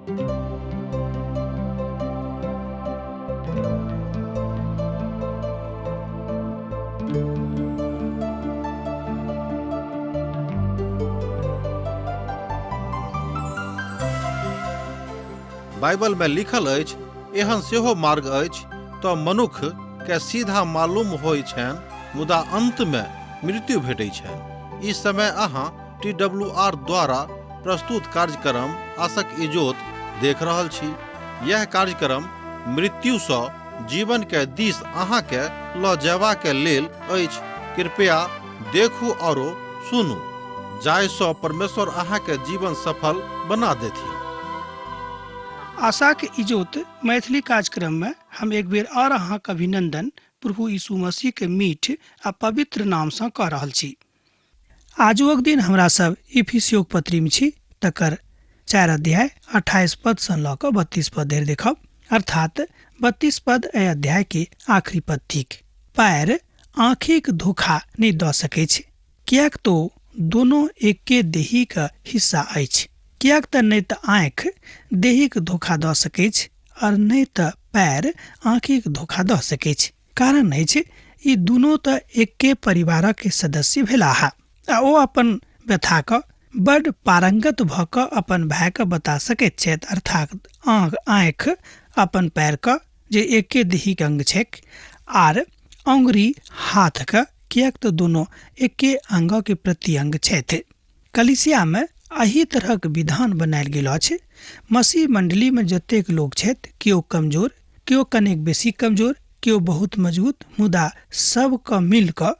Bible में लिखल अछि, एहन सेहो मार्ग अछि तऽ मनुख के सीधा मालूम होइ छनि, मुदा अंत में मृत्यु भेटै छनि। इस समय अहाँ TWR द्वारा प्रस्तुत कार्यक्रम आशक इजोत देख रहल छी। यह कार्यक्रम मृत्यु सँ जीवन के दिस अहाँ के ल जयबा के लेल अछि। कृपया देखू और सुनू, जाय सँ परमेश्वर अहाँ के जीवन सफल बना देथि। आशा के इजोत मैथिली कार्यक्रम में हम एक बेर और अहाँक अभिनंदन प्रभु यीशु मसीह के मीठ आ पवित्र नाम से कह रहल छी। आजुक दिन हमरा सब इफिसियों पत्री में छी, तकर 4 अध्याय 28 पद से ल क 32 पद धरि देखब। अर्थात 32 पद ए अध्याय के आखिरी पद थिक। पैर आँखिक धोखा नहीं द सकै छै, कियाक तो दोनों एके देही का हिस्सा अछि। कियाक त नहीं त आँख देहिक धोखा द सकै छै और नहीं त पैर आँखिक धोखा द सकै छै। कारण नहीं छै, ई दुनू त एके परिवार के सदस्य भेलाह आ ओ अपन व्यथा क बड़ पारंगत भ क अपन भाई के बता सकैत छथि। अर्थात आँख अपन पैर क जे एके देहिक अंग छैक आर अंगुरी हाथ क, कियाक त दोनों एके अंग के प्रति अंग छथि। कलीसिया में एही तरहक विधान बनायल गेल अछि। मसीह मंडली में जतेक लोग छथि, केओ कमजोर, केओ कनेक बेसी कमजोर, केओ बहुत मजबूत, मुदा सब क मिल क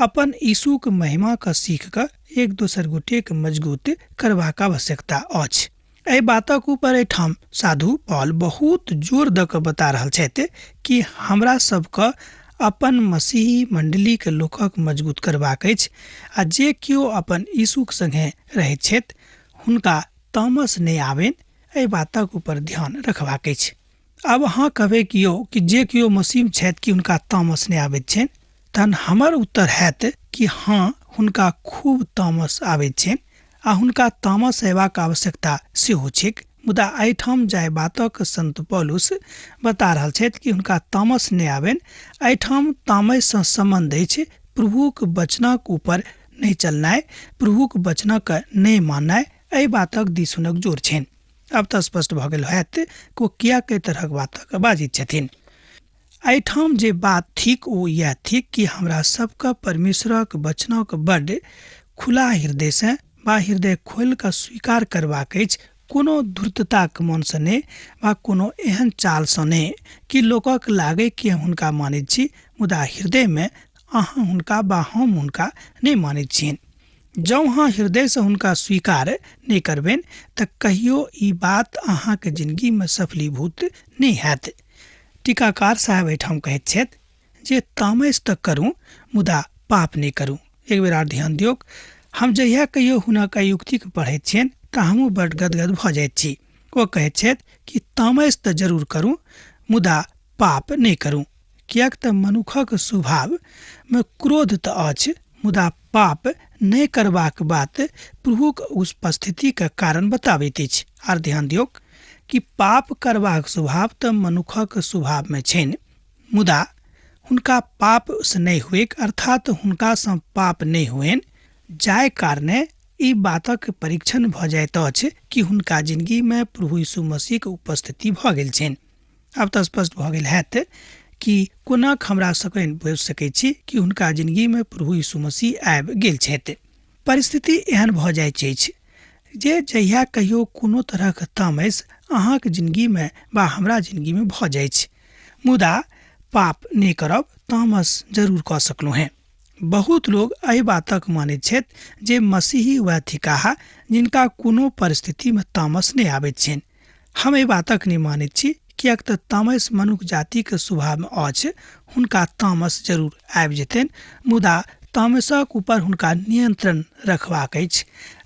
अपन यीशु के महिमा का सीख क एक दोसर गोटे के मजबूत करबाक आवश्यकता अछि। एहि बातक ऊपर एठाम साधु पौल बहुत जोर द क बता रहल छथि कि हमरा सब क अपन मसीही मंडली के लोकक मजबूत करबाक अछि आ जे केओ अपन यीशु के संगे रहैत छथि हुनका तामस नहीं आवेन, एहि बातक ऊपर ध्यान रखबाक अछि। अब अहाँ कहबे कि जे केओ मसीह छथि कि हुनका तामस नहीं आबैत छनि, तहन हमर उत्तर हैत कि हाँ, हुनका खूब तामस आबैत छनि आ हुनका तामस अयबाक आवश्यकता सेहो छैक। मुदा एहिठाम जाय बातक संत पौलुस बता रहल छथि कि हुनका तामस नहीं आवेन। एहिठाम तामस सँ संबंध अछि प्रभुक वचनक ऊपर नहीं चलनाय, प्रभुक वचनक नहीं माननाय, एहि बातक दिसुनक जोर छनि। अब तऽ स्पष्ट भ गेल होयत कि किया कई तरहक बातक बाजित छथिन। एहिठाम जे बात थिक ओ यह थिक कि हमरा सबका परमेश्वरक वचनक बड़ खुला हृदय से बा हृदय खोल कऽ स्वीकार करबाक अछि, कोनो धूर्तताक मन से नहीं वा कोनो एहन चाल से नहीं कि लोकक लागे कि हम हुनका मानैत छी, मुदा हृदय में अहाँ हुनका बा हम हुनका नहीं मानैत छियनि। जँ अहाँ हृदय से हुनका स्वीकार नहीं करबेन तऽ कहियो ई बात अहाँ के जिंदगी में सफलीभूत नहीं हैत। टीकाकार साहब एठाम कहैत छथि जे तामस तऽ करूँ मुदा पाप नहीं करूँ। एक बेर आर ध्यान दियौ, हम जहिया कहियो हुनक युक्ति के पढ़ैत छियनि तऽ हमहूँ बड़ गदगद भ जाइत छी। ओ कहैत छथि कि तामस तऽ जरूर करूँ मुदा पाप नहीं करूँ, कियाक तऽ मनुखक स्वभाव में क्रोध तऽ अछि, मुदा पाप नहीं करबाक बात प्रभुक उपस्थिति के कारण बताबैत अछि। आर ध्यान दियौ कि पाप करबाक स्वभाव तऽ मनुखक स्वभाव में छनि, मुदा हुनका पाप से नहीं हुए, अर्थात हुनका से पाप नहीं हुएन, जाय कारणे ई बातक परीक्षण भ जाइत अछि कि हुनका जिंदगी में प्रभु यीशु मसीह के उपस्थिति भ गेल छनि। अब तऽ स्पष्ट भ गेल हैत कि कोना हमरा सबके बुझि सकै छी कि हुनका जिंदगी में प्रभु यीशु मसीह आबि गेल छथि। परिस्थिति एहन भ जाइत अछि जे जहिया कहियो कोनो तरहक तामस अहाँक जिंदगी में बा हमरा जिंदगी में भ जाइ छै, मुदा पाप नहीं करब तामस जरूर क सकलहुँ हैं। बहुत लोग एहि बातक मानैत छथि जे मसीही वह थिकाह जिनका कोनो परिस्थिति में तामस नहीं आबैत छनि। हम एहि बातक नहीं मानैत छी, कियाक तऽ तामस मनुष्य जाति के स्वभाव में अछि, हुनका तामस जरूर आबि जेतनि, मुदा तामसक ऊपर हुनका नियंत्रण रखबाक अछि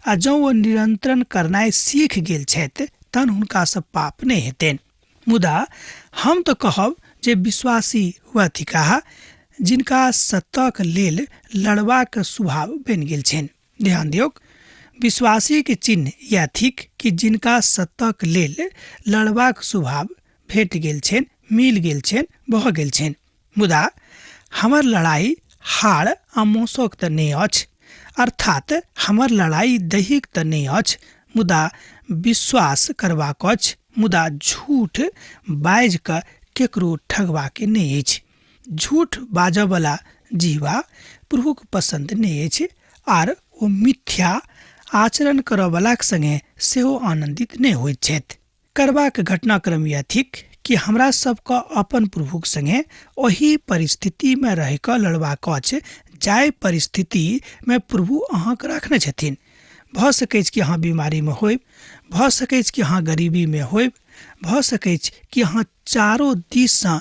आ जँ ओ नियंत्रण करनाइ सीख गेल छथि तहन हुनका से पाप नहीं हेतनि। मुदा हम तो कहब जे विश्वासी वह थिकाह जिनका सत्यक लेल लड़बाक स्वभाव बनि गेल छनि। ध्यान दियौ, विश्वासी के चिन्ह या थिक कि जिनका सत्ताक लेल लड़बाक स्वभाव भेट गेल छेन, मिल गेल छेन, भऽ गेल छेन। मुदा हमर लड़ाई हाड़ आ मौसक तऽ नहि अछि, अर्थात हमर लड़ाई दैहिक तऽ नहि अछि, मुदा विश्वास करबाक अछि, मुदा झूठ बाजि कऽ केकरो ठगबाके नहि अछि। झूठ बाजयवला जीवा प्रभुक पसंद नहि अछि, आर ओ मिथ्या आचरण करयवलाक संगे सेहो आनंदित नहि होइत छथि। करबाक घटनाक्रम यह थिक कि हमरा सबके अपन प्रभुक संगे ओही परिस्थिति में रह कऽ लड़बाक अछि जाहि परिस्थिति में प्रभु अहाँके रखने छथिन। भऽ सकै कि अहाँ बीमारी में होइब, भऽ सकै कि अहाँ गरीबी में होइब, भऽ सकै कि अहाँ चारो दिससँ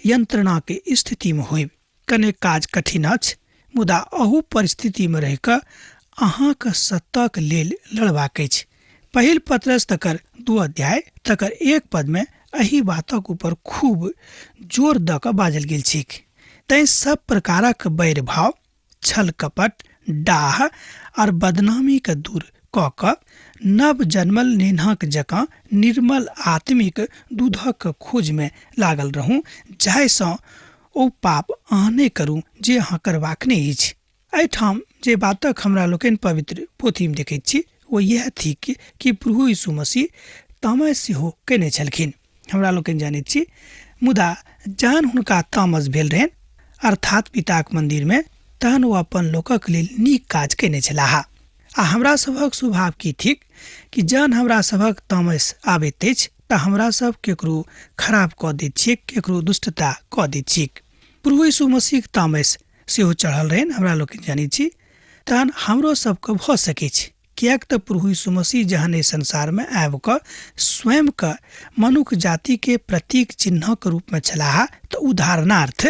यंत्रणा के स्थिति में होइब। कने काज कठिन अछि, मुदा अहू परिस्थिति में रह कऽ अहाँके सत्ताक लेल लड़बाक अछि। पहिल पत्रस तकर 2 अध्याय तकर 1 पद में एही बातक ऊपर खूब जोर दऽ कऽ बाजल गेल छैक। तैं सब प्रकारक बैर भाव, छल कपट, डाह और बदनामी के दूर कऽ कऽ नव जन्मल नेनहक जकाँ निर्मल आत्मिक दूधक खोज में लागल रहू, जाहिसँ ओ पाप अहाँ नहि करू जे अहाँ करबाक नहि अछि। एहिठाम जे बातक हमरा लोकनि पवित्र पोथी में देखैत छी वो यह थी कि प्रभु यीशु मसीह तामस सेहो केने छलखिन। हमरा लोकनि जानैत छी, मुदा जहन हुनका तामस भेल रहनि अर्थात पिताक मंदिर में, तहन ओ अपन लोकक लेल नीक काज केने छलाह। आ हमरा सभक स्वभाव की थिक कि जहन हमरा सभक तामस आबैत अछि तऽ हमरा सब केकरो खराब कऽ दैत छी, केकरो दुष्टता कऽ दैत छी। प्रभु यीशु मसीह तामस सेहो चढ़ल रहनि, हमरा लोकनि जानैत छी। तहन हमरो सबके भऽ सकै छै, कियाक तऽ प्रभु यीशु मसीह जहन एहि संसार में आबि कऽ स्वयं के मनुष्य जाति के प्रतीक चिन्ह के रूप में छलाह, तऽ उदाहरणार्थ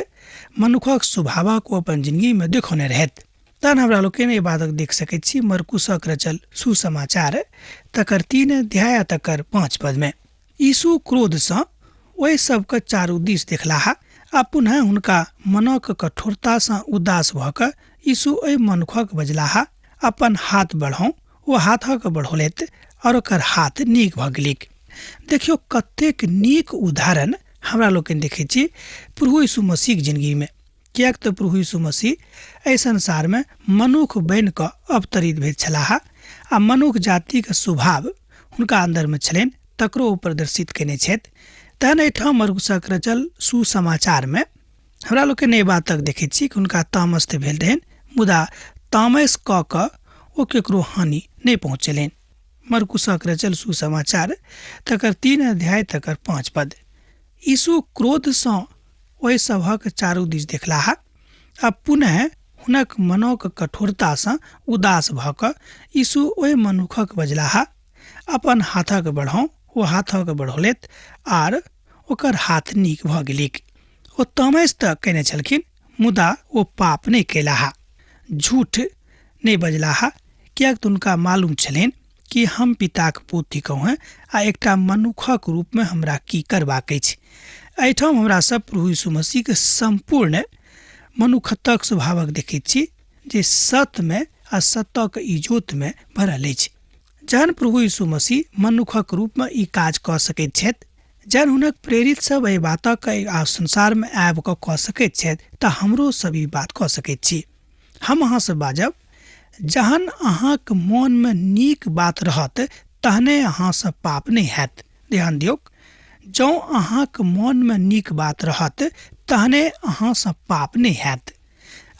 मनुखक स्वभावक ओ अपन जिंदगी में देखौने रहथि। तहन हमरा लोकनि एहि बातक देख सकैत छी मरकुसक रचल सुसमाचार तकर 3 अध्याय तकर 5 पद में। यीशु क्रोधसँ ओहि सबके चारू दिस देखलाह आ पुनः हुनका मनक कठोरतासँ उदास भऽ कऽ यीशु ओहि मनुखक बजलाह, अपन हाथ बढ़ाऊ। ओ हाथक बढ़ौलथि और ओकर हाथ नीक भऽ गेलिक। देखियो कतेक नीक उदाहरण हमरा लोकनि देखै छी प्रभु यीशु मसीह के जिंदगी में। कियाक तऽ प्रभु यीशु मसीह एहि संसार में मनुष्य बनि कऽ अवतरित भेल छलाह आ मनुष्य जाति के स्वभाव हुनका अंदर में छलनि, तकरो ओ प्रदर्शित केने छथि। तहन एहिठाम मरकुसक रचल सुसमाचार में हमरा लोकनि एहि बातक देखैत छी कि हुनका तामस तऽ भेल रहनि, मुदा तामस कऽ कऽ ओ केकरो हानि नहीं पहुँचेलनि। मरकुसक रचल सुसमाचार तकर 3 अध्याय तकर 5 पद। यीशु क्रोधसँ ओहि सभक चारू दिस देखलाह आ पुनः हुनक मनक कठोरतासँ उदास भऽ कऽ यीशु ओहि मनुखक बजलाह, अपन हाथक बढ़ाऊ। ओ हाथक बढ़ौलथि आर ओकर हाथ नीक भऽ गेलिक। ओ तामस तऽ केने छलखिन, मुदा ओ पाप नहीं केलाह, झूठ नहीं बजलाह, कियाक तऽ हुनका मालूम छलनि कि हम पिताक पुत्र कहूँ आ एकटा मनुखक रूप में हमरा की करबाक अछि। एहिठाम हमरा सब प्रभु यीशु मसीह के संपूर्ण मनुखत्वक स्वभावक देखैत छी जे सत्य में आ सत्यक इजोत में भरल अछि। जहन प्रभु यीशु मसीह मनुखक रूप में ई काज कऽ सकैत छथि, जहन हुनक प्रेरित सब एहि बातक संसार में आबि कऽ सकैत छथि, तऽ हमरो सब ई बात कऽ सकैत छी। हम अहाँ से बाजब, जहन अहाँक मन में नीक बात रहत तहने अहाँ से पाप नहीं हैत। ध्यान दियौ, जँ अहाँक मन में नीक बात रहत तहने अहाँ से पाप नहीं हैत,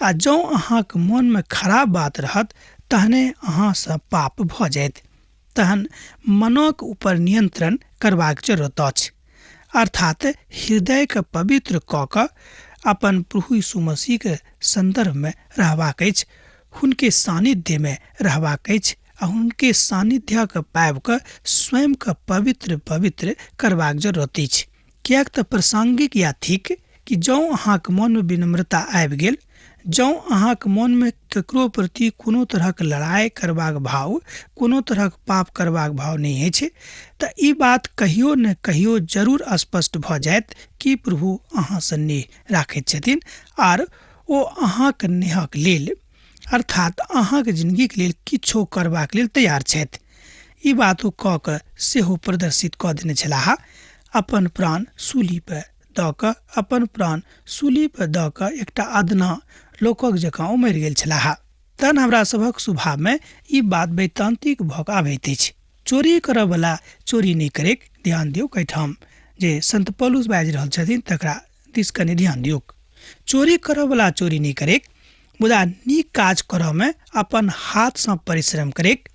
आ जँ अहाँक मन में खराब बात रहत तहने अहाँ से पाप भऽ जायत। तहन मनक ऊपर नियंत्रण करबाक जरूरत अछि, अर्थात हृदय के पवित्र कऽ कऽ अपन प्रभु यीशु मसीह के संदर्भ में रहबाक अछि, हुनके सानिध्य में रहबाक अछि आ हुनके सानिध्य के पाबि कऽ स्वयं के पवित्र पवित्र करबाक जरूरत अछि। कियाक तऽ प्रासंगिक या थिक कि जँ अहाँक मन में विनम्रता आबि गेल, जँ अहाँक मन में ककरो प्रति कोनो तरहक लड़ाई करबाक भाव, कोनो तरहक पाप करबाक भाव नहीं अछि, तऽ ई बात कहियो न कहियो जरूर स्पष्ट भऽ जायत कि प्रभु अहाँ से नेह राखैत छथिन आर ओ अहाँक नेहक लेल अर्थात अहाँके जिंदगीके लेल किछो करबाक लेल तैयार छथि। ई बात ओ कऽ कऽ सेहो प्रदर्शित कऽ देने छलाह। अपन प्राण सूली पर दऽ कऽ एकटा अदना लोकक जकाँ ओ मरि गेल छलाह। तहन हमरा सभक स्वभावमे ई बात वैतांतिक भऽ कऽ आबैत अछि। चोरी करऽ वाला चोरी नहीं करेक। ध्यान दियौ, एहिठाम जे संत पौलुस बाजि रहल छथिन तकरा दिस कनि ध्यान दियौ। चोरी करऽ वाला चोरी नहीं करेक, मुदा नीक काज करऽ में अपन हाथसँ परिश्रम करेक।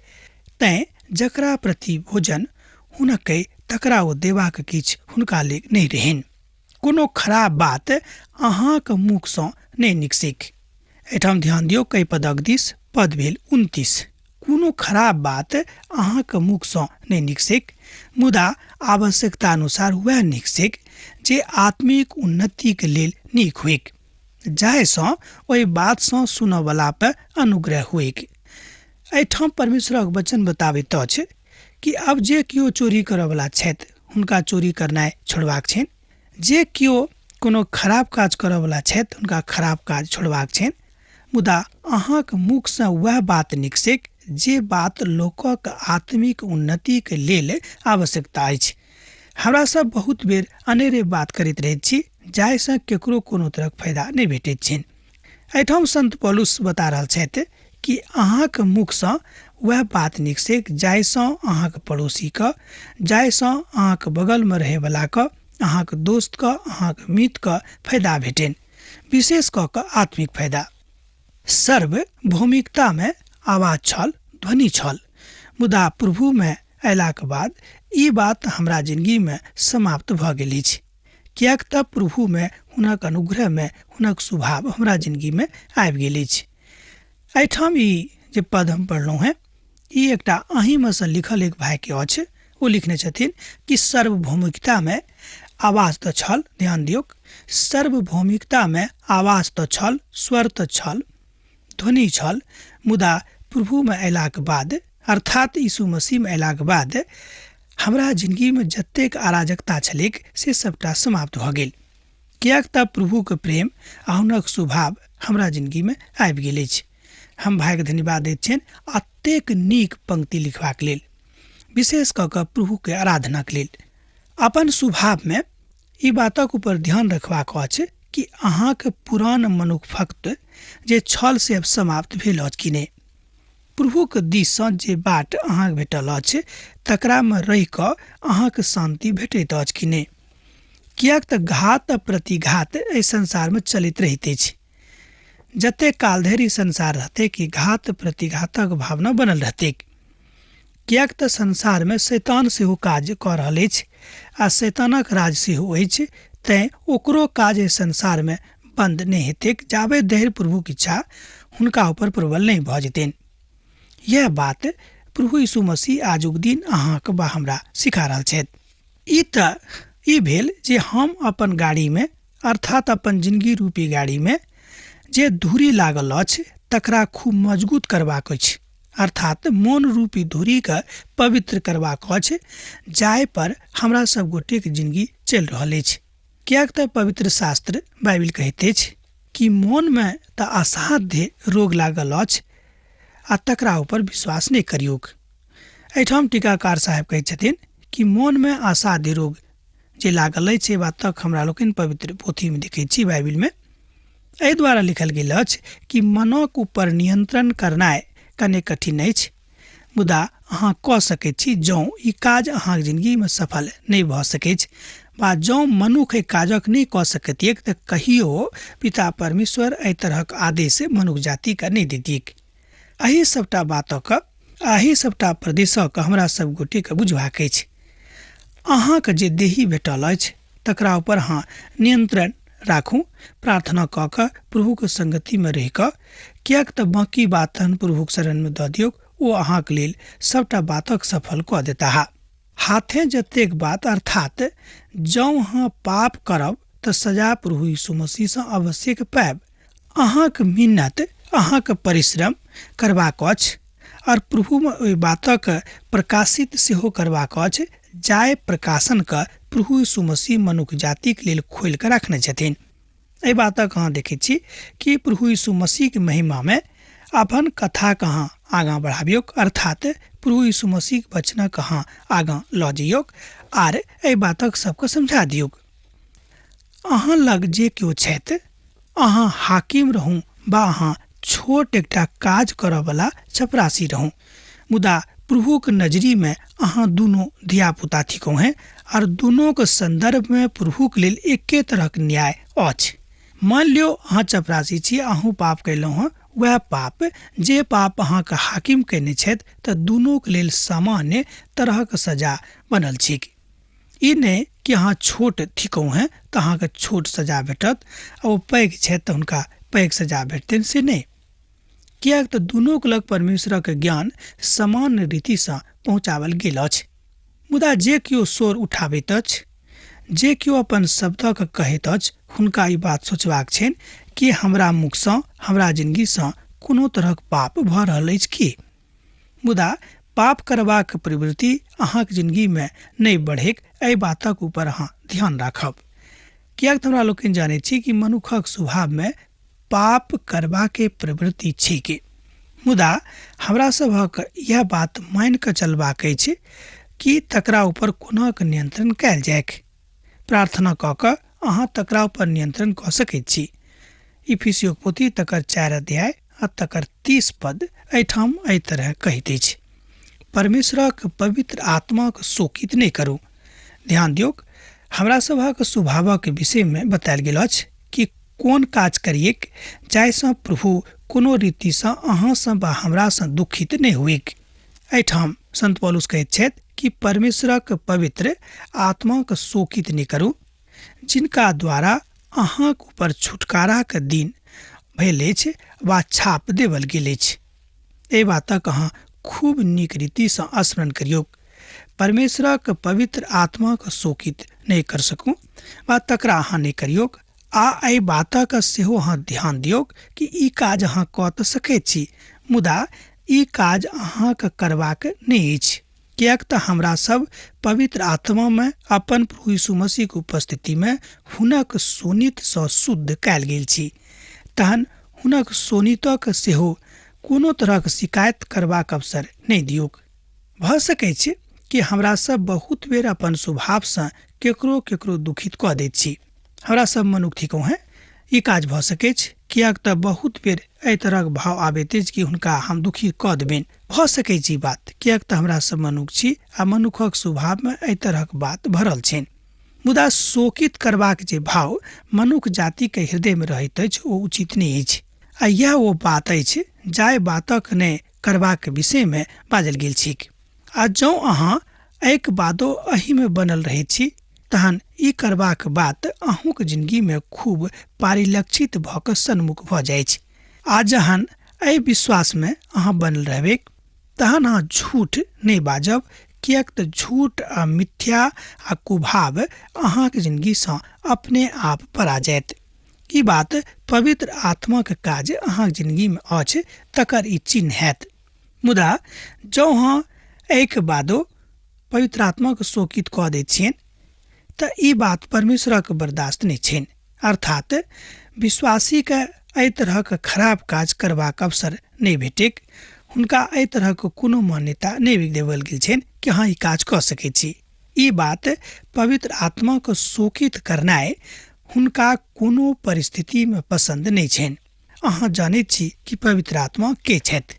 तैं जकरा प्रति भोजन हुनकै तकरा ओ देबाक किछु हुनका लेल नहीं रहनि। कोनो खराब बात अहाँक मुखसँ नहीं निकसैक। एहिठाम ध्यान दियौ, कई पदक दिस पद भेल 29। कोनो खराब बात अहाँके मुखसँ नहीं निकसैक, मुदा आवश्यकता अनुसार वह निकसैक जे आत्मिक उन्नतिके लेल नीक होइक, जाहिसँ ओहि बातसँ सुनयवला पर अनुग्रह होइक। एहिठाम परमेश्वरक वचन बताबैत अछि कि अब जे केओ चोरी करयवला छथि हुनका चोरी करनाइ छोड़बाक छनि। जे केओ कोनो खराब काज करयवला छथि हुनका खराब काज छोड़बाक छनि, मुदा अहाँके मुखसँ वह बात निकसैक जे बात लोकक आत्मिक उन्नतिके लेल आवश्यकता अछि। हमरा सब बहुत बेर अनेरे बात करैत रहैत छी जाहिसँ केकरो कोनो तरहक फायदा नहीं भेटैत छनि। एहिठाम संत पौलुस बता रहल छथि कि अहाँके मुखसँ वह बात निकसैक जाहिसँ अहाँके पड़ोसीके, जाहिसँ अहाँके बगलमे रहैवलाके, अहाँके दोस्तके, अहाँके मित्रके फायदा भेटनि, विशेष कऽ कऽ आत्मिक फायदा। सार्वभौमिकतामे आवाज छल, ध्वनि छल, मुदा प्रभुमे अयलाक बाद ई बात हमरा जिंदगीमे समाप्त भऽ गेल अछि। किएक तऽ प्रभुमे हुनक अनुग्रहमे हुनक स्वभाव हमरा जिंदगीमे आबि गेल अछि। एहिठाम ई जे पद हम पढ़लहुँ हैं, ई एकटा अहीमे सँ लिखल एक भाइके अछि। ओ लिखने छथिन कि सार्वभौमिकतामे आवाज तऽ छल। ध्यान दियौ, सार्वभौमिकतामे आवाज तऽ छल, स्वर तऽ छल, ध्वनि छल, मुदा प्रभुमे अयलाक बाद अर्थात यीशु मसीहमे अयलाक बाद हमरा जिंदगीमे जतेक अराजकता छलैक से सबटा समाप्त भऽ गेल। किएक तऽ प्रभुके प्रेम आ हुनक स्वभाव हमरा जिंदगीमे आबि गेल अछि। हम भाइके धन्यवाद दैत छियनि एतेक नीक पंक्ति लिखबाक लेल, विशेष कऽ कऽ प्रभुके आराधनाक लेल। अपन स्वभावमे ई बातक ऊपर ध्यान रखबाक अछि कि अहाँके पुरान मनुष्यत्व जे छल से अब समाप्त भेल अछि कि नहि। प्रभुके दिससँ जे बाट अहाँके भेटल अछि तकरामे रहि कऽ अहाँके शांति भेटैत अछि कि नहि। किएक तऽ घात आ प्रतिघात एहि संसारमे चलैत रहैत अछि। जतेक काल धरि संसार रहतै कि घात प्रतिघातक भावना बनल रहतै। किएक तऽ संसारमे शैतान सेहो काज कऽ रहल अछि आ शैतानक राज सेहो अछि। तैँ ओकरो काज एहि संसारमे बंद नहीं हेतै जाबे धरि प्रभुके इच्छा हुनका ऊपर प्रबल नहीं भऽ जेतनि। यह बात प्रभु यीशु मसीह आजुक दिन अहाँके बा हमरा सिखा रहल छथि। ई भेल जे हम अपन गाड़ीमे अर्थात अपन जिंदगी रूपी गाड़ीमे जे धूरी लागल अछि तकरा खूब मजबूत करबाक अछि, अर्थात मन रूपी धूरीके पवित्र करबाक अछि, जाहि पर हमरा सब गोटेके जिंदगी चलि रहल अछि। किएक तऽ पवित्र शास्त्र बाइबिल कहैत अछि कि मोनमे तऽ असाध्य रोग लागल अछि आ तकरा ऊपर विश्वास नहीं करियौक। एहिठाम टीकाकार साहब कहैत छथिन कि मोनमे असाध्य रोग जे लागल अछि से बातक हमरा लोकनि पवित्र पोथीमे देखैत छी, बाइबिलमे। एहि द्वारा लिखल गेल अछि कि मनक ऊपर नियंत्रण करनाइ कने कठिन अछि, मुदा अहाँ कऽ सकैत छी जँ ई काज अहाँक जिंदगीमे सफल नहीं भऽ सकैछ वा जँ मनुख एहि काजक नहीं कऽ सकैत तऽ कहियो पिता परमेश्वर एहि तरहक आदेश मनुष्य जातिके नहीं दैतियैक। एहि सबटा बातक एहि सबटा प्रदेशक हमरा सब गोटेके बुझबाक अछि। अहाँके जे देही भेटल अछि तकरा ऊपर अहाँ नियंत्रण राखू, प्रार्थना कऽ कऽ प्रभुके संगतिमे रहि कऽ। किएक तऽ बाँकी बात प्रभुके शरणमे दऽ दियौ, ओ अहाँके लेल सबटा बातक सफल कऽ देताह। हाथे जतेक बात अर्थात जँ अहाँ पाप करब तऽ सजा प्रभु यीशु मसीहसँ अवश्य पायब। अहाँके मेहनत, अहाँके परिश्रम करबाक अछि और प्रभुमे ओहि बातक प्रकाशित सेहो करबाक अछि जाहि प्रकाशनके प्रभु यीशु मसीह मनुष्य जातिके लेल खोलि कऽ रखने छथिन। एहि बातक अहाँ देखैत छी कि प्रभु यीशु मसीहके महिमामे अपन कथा कहाँ आगाँ बढ़ाबियोक, अर्थात प्रभु यीशु मसीह के वचन कहाँ आगाँ लऽ जइयोक आर एहि बातक सबके समझा दियोक। अहाँ लग जे केओ छथि, अहाँ हाकिम रहूँ बा अहाँ छोट एकटा काज करऽ वाला चपरासी रहूँ, मुदा प्रभु के नजरी में अहाँ दुनू धिया पुता थिको हैं और दुनू के संदर्भ में प्रभु के लेल एके तरह के न्याय अछि। मान लियो अहाँ चपरासी छी, अहूँ पाप कैलहुँ हँ, वह पाप जे पाप अहाँ के हाकिम केने छथि तऽ दुनू के लेल सामान्य तरह के सजा बनल छी। ई नहि कि अहाँ छोट थिको हैं तऽ अहाँ के छोट सजा भेटत आ ओ पैघ छथि तऽ हुनका पैघ सजा भेटतनि, से नहि। कियाक तऽ दुनू के लग परमेश्वरक ज्ञान समान रीतिसँ पहुँचावल गेल अछि। मुदा जे केओ स्वर उठाबैत अछि, जे केओ अपन शब्दक कहैत अछि, हुनका ई बात सोचबाक छनि कि हमरा मुखसँ, हमरा जिन्दगीसँ कोनो तरहक पाप भऽ रहल अछि की। मुदा पाप करबाक प्रवृत्ति अहाँक जिन्दगीमे नहि बढ़ैक, एहि बातक ऊपर अहाँ ध्यान राखब। कियाक तऽ हमरा लोकनि जानै छी कि मनुखक स्वभावमे पाप करबाके प्रवृत्ति छैके। मुदा हमरा सभक यह बात मानि कऽ चलबाक अछि कि तकरा ऊपर कोनाक नियंत्रण कयल जायक। प्रार्थना कऽ कऽ अहाँ तकरा ऊपर नियंत्रण कऽ सकैत छी। इफिसियो पोथी तकर 4 अध्याय आ तकर 30 पद एहिठाम एहि तरह कहैत अछि, परमेश्वरक पवित्र आत्माक शोकित नहि करू। ध्यान दियौक, हमरा सभक स्वभावक विषयमे बतायल गेल अछि कि कोन काज करियैक जाहिसँ प्रभु कोनो रीतिसँ अहाँसँ वा हमरासँ दुखित नहि हुएक। एहिठाम संत पौलुस कहैत छथि कि परमेश्वरक पवित्र आत्माक शोकित नहि करू, जिनका द्वारा अहाँक ऊपर छुटकाराक दिन भेल अछि वा छाप देवल गेल अछि। एहि बातक अहाँ खूब नीक रीतिसँ स्मरण करियौक। परमेश्वरक पवित्र आत्माक शोकित नहि कर सकू वा तकरा अहाँ नहि करियौक। आ एहि बातक सेहो अहाँ ध्यान दियौक कि ई काज अहाँ कऽ तऽ सकैत छी, मुदा ई काज अहाँके करबाक नहि अछि। किएक तऽ हमरा सब पवित्र आत्मामे अपन प्रभु यीशु मसीहके उपस्थितिमे हुनक सोनितसँ शुद्ध कयल गेल छी। तहन हुनक सोनितक सेहो कोनो तरहक शिकायत करबाक अवसर नहि दियौक। भऽ सकैत छै कि हमरा सब बहुत बेर अपन स्वभावसँ केकरो केकरो दुखित कऽ दैत छी। हमरा सब मनुख थिको हैं, ई काज भऽ सकैत छै, किएक तऽ बहुत बेर एहि तरहक भाव आबैत अछि कि हुनका हम दुखी कऽ देबनि। भऽ सकैत छै ई बात, किएक तऽ हमरा सब मनुख छी आ मनुखक स्वभावमे एहि तरहक बात भरल छनि। मुदा शोकित करबाक जे भाव मनुख जातिके हृदयमे रहैत अछि ओ उचित नहि अछि। आ यह ओ बात अछि जाहि बातक नहि करबाक विषयमे बाजल गेल छी। आ जँ अहाँ एक बादो एहिमे बनल रहैत छी तहन ई करबाक बात अहूँक जिन्दगीमे खूब परिलक्षित भऽ कऽ सन्मुख भऽ जाइत छै। आ जहन एहि विश्वासमे अहाँ बनल रहबै तहन अहाँ झूठ नहि बाजब, किएक तऽ झूठ आ मिथ्या आ कुभाव अहाँके जिन्दगीसँ अपने आप परा जायत। ई बात पवित्र आत्माके काज अहाँके जिन्दगीमे अछि तकर ई चिन्ह हैत। मुदा जँ अहाँ एक बादो पवित्र आत्माके शोकित कऽ दैत छियनि तऽ ई बात परमेश्वरक बर्दाश्त नहि छनि। अर्थात विश्वासीके एहि तरहक खराब काज करबाक अवसर नहि भेटैक, हुनका एहि तरहक कोनो मान्यता नहि देवल गेल छनि कि अहाँ ई काज कऽ सकैत छी। ई बात पवित्र आत्माके शोकित करनाइ हुनका कोनो परिस्थितिमे पसन्द नहि छनि। अहाँ जानैत छी कि पवित्र आत्मा के छथि।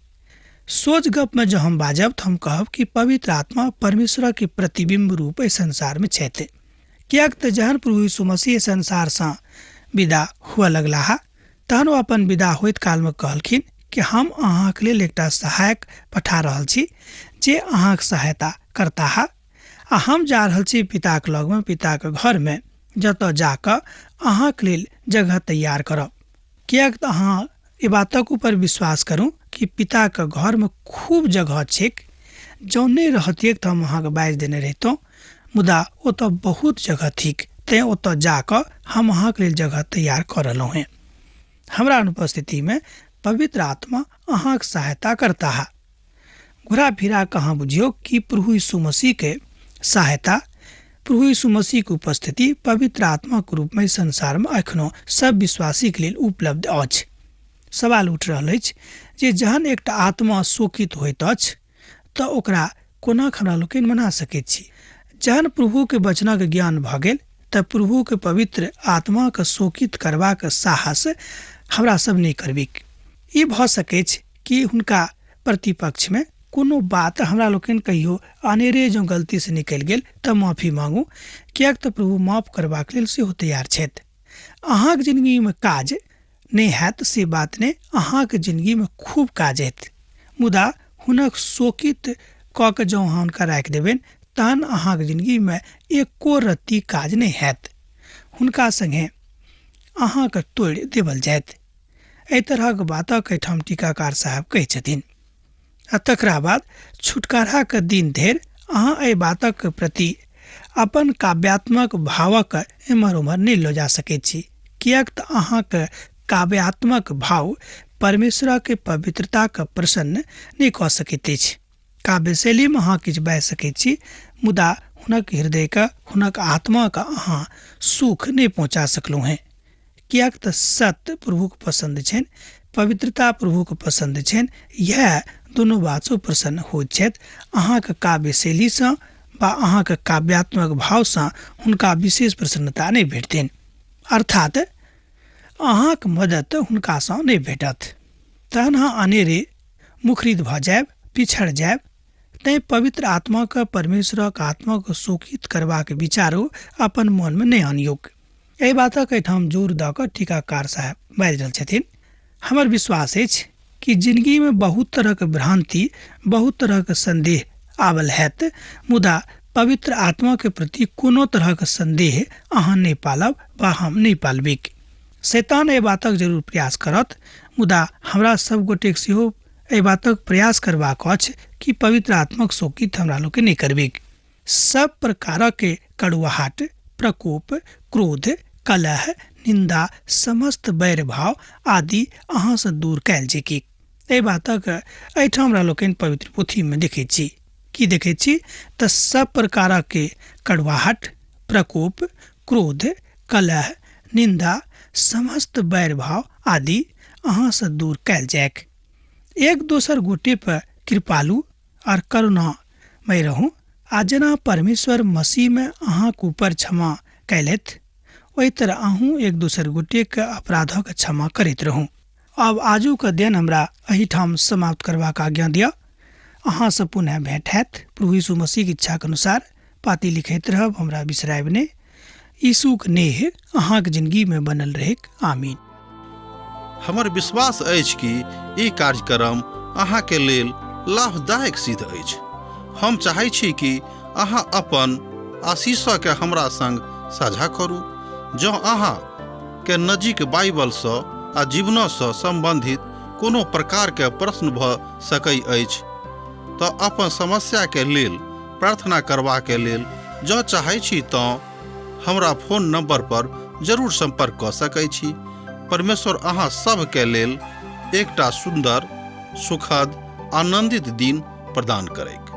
सोच गपमे जँ हम बाजब तऽ हम कहब कि पवित्र आत्मा परमेश्वरके प्रतिबिंब रूप एहि संसारमे छथि। किएक तऽ जहन प्रभु यीशु मसीह संसारसँ विदा हुअ लगलाह तहन ओ अपन विदा होइत कालमे कहलखिन कि हम अहाँके लेल एकटा सहायक पठा रहल छी जे अहाँके सहायता करता है। आ हम जा रहल छी पिताके लगमे, पिताके घरमे, जतऽ जाकऽ अहाँके लेल जगह तैयार करब। किएक तऽ अहाँ ई बातक ऊपर विश्वास करू कि पिताके घरमे खूब जगह छैक। जँ नहि रहतियै तऽ हम अहाँके बाजि देने रहितहुँ, मुदा ओतऽ बहुत जगह थिक, तैँ ओतऽ जाकऽ हम अहाँके लेल जगह तैयार कऽ रहलहुँ हैं। हमरा अनुपस्थितिमे पवित्र आत्मा अहाँके सहायता करता है। घुरा फिरा कऽ अहाँ बुझियौ कि प्रभु यीशु मसीहके सहायता, प्रभु यीशु मसीहके उपस्थिति पवित्र आत्माके रूपमे संसारमे एखनो सब विश्वासीके लेल उपलब्ध अछि। सवाल उठ रहल अछि जे जहन एकटा आत्मा शोकित होइत अछि तऽ ओकरा कोना हमरा लोकनि मना सकैत छी। जहन प्रभुके वचनक ज्ञान भऽ गेल तऽ प्रभुके पवित्र आत्माके शोकित करबाक साहस हमरा सब नहि करबिक। ई भऽ सकै छै कि हुनका प्रतिपक्षमे कोनो बात हमरा लोकनि कहियो अनेरे जँ गलती से निकलि गेल तऽ माफी मांगू, किएक तऽ प्रभु माफ करबाक लेल सेहो तैयार छथि। अहाँके जिंदगीमे काज नहि हैत से बात नहि, अहाँके जिंदगीमे खूब काज हैत, मुदा हुनक शोकित कऽ के जँ अहाँ हुनका राखि देबनि तहन अहाँके जिंदगीमे एको रत्ती काज नहि हैत, हुनका संगे अहाँके तोड़ि देवल जायत। एहि तरहक बातक एहिठाम टीकाकार साहब कहै छथिन। आ तकरा बाद छुटकाराके दिन धरि अहाँ एहि बातक प्रति अपन काव्यात्मक भावक एम्हर उम्हर नहि लऽ जा सकैत छी, किएक तऽ अहाँके काव्यात्मक भाव परमेश्वरके पवित्रताके प्रसन्न नहि कऽ सकैत अछि। काव्य शैलीमे अहाँ किछु बाजि सकैत छी, मुदा हुनक हृदयके, हुनक आत्माके अहाँ सुख नहि पहुँचा सकलहुँ हैं, किएक तऽ सत्य प्रभुके पसन्द छनि, पवित्रता प्रभुके पसन्द छनि। इएह दुनू बातसँ प्रसन्न होइत छथि। अहाँके काव्य शैलीसँ वा अहाँके काव्यात्मक भावसँ हुनका विशेष प्रसन्नता नहि भेटतनि, अर्थात अहाँके मदद हुनकासँ नहि भेटत। तहन अहाँ अनेरे मुखरित भऽ जायब, पिछड़ जायब। तैँ पवित्र आत्माके, परमेश्वरक आत्माके शोकित करबाक विचारो अपन मनमे नहि आनियौक। एहि बातक एहिठाम जोर दऽ कऽ टीकाकार साहब बाजि रहल छथिन। हमर विश्वास अछि कि जिंदगीमे बहुत तरहक भ्रांति, बहुत तरहक संदेह आबल हैत, मुदा पवित्र आत्माके प्रति कोनो तरहक संदेह अहाँ नहि पालब वा हम नहि पालबिक। शैतान एहि बातक जरूर प्रयास करत, मुदा हमरा सब गोटेक सेहो एहि बातक प्रयास करबाक अछि कि पवित्र आत्माक शोकित हमरा लोकके नहि करबिक। सब प्रकारक कड़ुआहट, प्रकोप, क्रोध, कलह, निंदा, समस्त बैर भाव आदि अहाँसँ दूर कयल जे की। एहि बातक एहिठाम हमरा लोकनि पवित्र पोथीमे देखैत छी। की देखैत छी तऽ सब प्रकारक कड़ुआहट, प्रकोप, क्रोध, कलह, निंदा, समस्त बैर भाव आदि अहाँसँ दूर कयल जायक। एक दोसर गोटे पर कृपालु और करुणामय रहू, आ जेना परमेश्वर मसीहमे अहाँके ऊपर क्षमा कयलथि, ओहि तरह अहूँ एक दोसर गोटेके अपराधक क्षमा करैत रहू। अब आजुक दिन हमरा एहिठाम समाप्त करबाक आज्ञा दिअ। अहाँसँ पुनः भेंट हैत प्रभु यीशु मसीहके इच्छाके अनुसार। पाती लिखैत रहब, हमरा बिसरायब नहि। यीशुक नेह अहाँके जिंदगीमे बनल रहैक। आमीन। हमर विश्वास अछि कि ई कार्यक्रम अहाँके लेल लाभदायक सिद्ध अछि। हम चाहै छी कि अहाँ अपन आशीषके हमरा संग साझा करू। जँ अहाँके नजीक बाइबलसँ आ जीवनसँ सम्बन्धित कोनो प्रकारके प्रश्न भऽ सकै अछि तऽ अपन समस्याके लेल प्रार्थना करबाके लेल जँ चाहै छी तऽ हमरा फोन नंबर पर जरूर संपर्क कऽ सकै छी। परमेश्वर अहाँ सबके लेल एकटा सुन्दर, सुखद, आनंदित दिन प्रदान करैक।